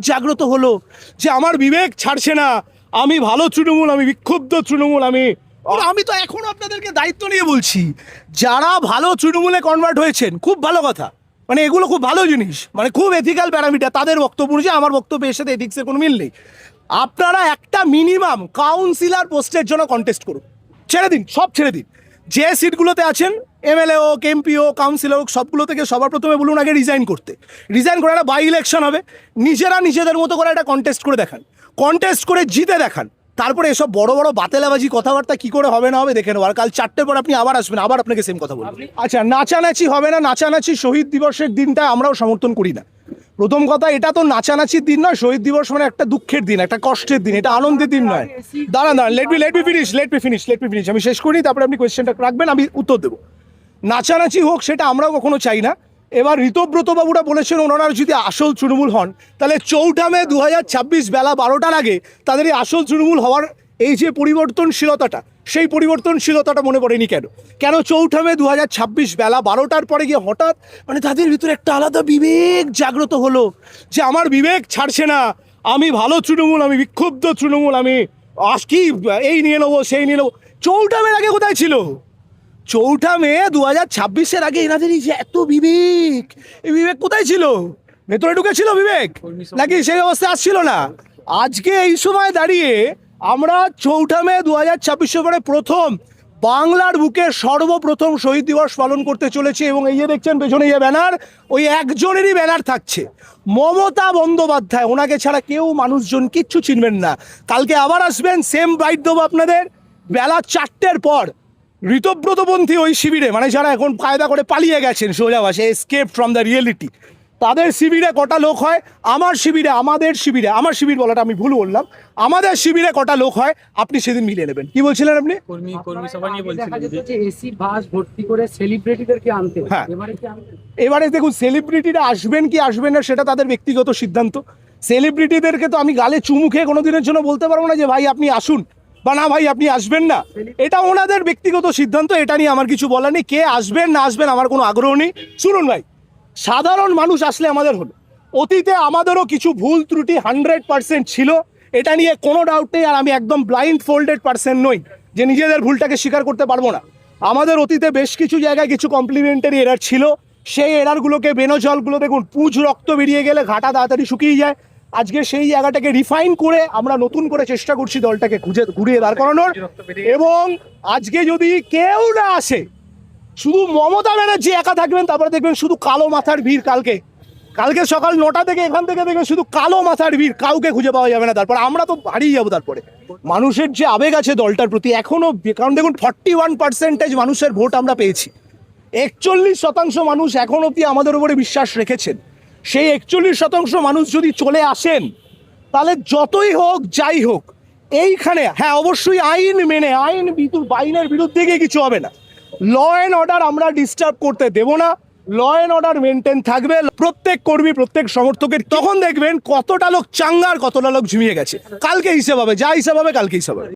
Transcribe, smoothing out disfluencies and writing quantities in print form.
জাগ্রত হলো যে আমার বিবেক ছাড়ছে না, আমি ভালো তৃণমূল, আমি বিক্ষুব্ধ তৃণমূল, আমি তো এখনো আপনাদেরকে দায়িত্ব নিয়ে বলছি, যারা ভালো তৃণমূলে কনভার্ট হয়েছেন খুব ভালো কথা, মানে এগুলো খুব ভালো জিনিস, মানে খুব এথিক্যাল প্যারামিটার তাদের বক্তব্য অনুযায়ী, আমার বক্তব্যের সাথে এথিক্সের কোনো মিল নেই। আপনারা একটা মিনিমাম কাউন্সিলর পোস্টের জন্য কন্টেস্ট করুন, ছেড়ে দিন, সব ছেড়ে দিন। যে সিটগুলোতে আছেন এমএলএ হোক, এমপি হোক, কাউন্সিলর হোক, সবগুলো থেকে সবার প্রথমে বলুন আগে রিজাইন করতে। রিজাইন করে একটা বাই ইলেকশন হবে, নিজেরা নিজেদের মতো করে একটা কন্টেস্ট করে দেখান, কন্টেস্ট করে জিতে দেখান, তারপরে এসব বড় বড় বাতেলাবাজি কথাবার্তা কি করে হবে না হবে দেখে নেবো। আর কাল 4টের পর আপনি আবার আসবেন, আবার আপনাকে সেম কথা বলবেন। আচ্ছা, নাচানাচি হবে না, নাচানাচি শহীদ দিবসের দিনটা আমরাও সমর্থন করি না। প্রথম কথা, এটা তো নাচানাচির দিন নয়, শহীদ দিবস মানে একটা দুঃখের দিন, একটা কষ্টের দিন, এটা আনন্দের দিন নয়। দাঁড়ান, লেট মি ফিনিশ, আমি শেষ করি, তারপরে আপনি কোয়েশ্চেনটা রাখবেন, আমি উত্তর দেবো। নাচানাচি হোক সেটা আমরাও কখনো চাই না। এবার ঋতব্রত বাবুরা বলেছেন ওনারা যদি আসল তৃণমূল হন, তাহলে 4 মে 2026 বেলা 12টার আগে তাদের এই আসল তৃণমূল হওয়ার এই যে পরিবর্তনশীলতাটা, সেই পরিবর্তনশীলতাটা মনে পড়েনি কেন? 4 মে 2026 বেলা 12টার পরে গিয়ে হঠাৎ মানে তাদের ভিতরে একটা আলাদা বিবেক জাগ্রত হলো যে আমার বিবেক ছাড়ছে না, আমি ভালো তৃণমূল, আমি বিক্ষুব্ধ তৃণমূল, আমি কি এই নিয়ে নেবো সেই নিয়ে নেবো। 4 মের আগে কোথায় ছিল? 4 মে 2026-এর আগে এনাদের এই যে এত বিবেক, এই বিবেক কোথায় ছিল? ভেতরে ঢুকেছিল বিবেক, নাকি সেই অবস্থায় আসছিল না? আজকে এই সময় দাঁড়িয়ে আমরা 4 মে 2026 পরে প্রথম বাংলার বুকে সর্বপ্রথম শহীদ দিবস পালন করতে চলেছি, এবং এই যে দেখছেন পেছনে এই ব্যানার, ওই একজনেরই ব্যানার থাকছে, মমতা বন্দ্যোপাধ্যায়। ওনাকে ছাড়া কেউ মানুষজন কিচ্ছু চিনবেন না। কালকে আবার আসবেন, সেম বাইট দেবো আপনাদের বেলা 4টের পর। ঋতব্রতপন্থী ওই শিবিরে, মানে যারা এখন কায়দা করে পালিয়ে গেছেন সোজা ভাষায়, এসকেপ ফ্রম দ্য রিয়েলিটি, তাদের শিবিরে কটা লোক হয়, আমার শিবিরে, আমাদের শিবিরে, আমার শিবির বলাটা আমি ভুল বললাম, আমাদের শিবিরে কটা লোক হয় আপনি সেদিন মিলিয়ে নেবেন। কি বলছিলেন আপনি? কর্মী সভা নিয়ে বলছিলেন যে এসি বাস ভর্তি করে সেলিব্রিটিদেরকে আনতে। হ্যাঁ, এবারে দেখুন, সেলিব্রিটিরা আসবেন কি আসবেন না সেটা তাদের ব্যক্তিগত সিদ্ধান্ত। সেলিব্রিটিদেরকে তো আমি গালে চুমু খেয়ে কোনোদিনের জন্য বলতে পারবো না যে ভাই আপনি আসুন, বা না ভাই আপনি আসবেন না, এটা ওনাদের ব্যক্তিগত সিদ্ধান্ত, এটা নিয়ে আমার কিছু বলার নেই। কে আসবেন না আসবেন আমার কোনো আগ্রহ নেই। শুনুন ভাই, সাধারণ মানুষ আসলে আমাদের হলো, অতীতে আমাদেরও কিছু ভুল ত্রুটি 100% ছিল, এটা নিয়ে কোনো ডাউট নেই। আর আমি একদম ব্লাইন্ড ফোল্ডেড পার্সন নই যে নিজেদের ভুলটাকে স্বীকার করতে পারবো না। আমাদের অতীতে বেশ কিছু জায়গায় কিছু কমপ্লিমেন্টারি এরার ছিল, সেই এরারগুলোকে বেনজলগুলো দেখুন, পুঁজ রক্ত বেরিয়ে গেলে ঘাটা তাড়াতাড়ি শুকিয়ে যায়। আজকে সেই জায়গাটাকে রিফাইন করে আমরা নতুন করে চেষ্টা করছি দলটাকে ঘুরিয়ে দাঁড় করানোর। এবং আজকে যদি কেউ না আসে, শুধু মমতা ব্যানার্জি একা থাকবেন, তারপরে দেখবেন শুধু কালো মাথার ভিড়। কালকে সকাল 9টা থেকে এখান থেকে দেখবেন শুধু কালো মাথার ভিড়, কাউকে খুঁজে পাওয়া যাবে না। তারপর আমরা তো হারিয়ে যাবো। তারপরে মানুষের যে আবেগ আছে দলটার প্রতি এখনো, কারণ দেখুন 41% মানুষের ভোট আমরা পেয়েছি, 41% মানুষ এখন অব্দি আমাদের উপরে বিশ্বাস রেখেছেন। সেই 41% মানুষ যদি চলে আসেন, তাহলে যতই হোক যাই হোক এইখানে, হ্যাঁ অবশ্যই আইন মেনে, আইনের বিরুদ্ধে গিয়ে কিছু হবে না। ল অ্যান্ড অর্ডার আমরা ডিস্টার্ব করতে দেব না, ল অ্যান্ড অর্ডার মেনটেন থাকবে। প্রত্যেক কর্মী, প্রত্যেক সমর্থকের, তখন দেখবেন কতটা লোক চাঙ্গার, কতটা লোক ঝিমিয়ে গেছে। কালকে হিসেব হবে, যা হিসেব হবে কালকে হিসেব হবে।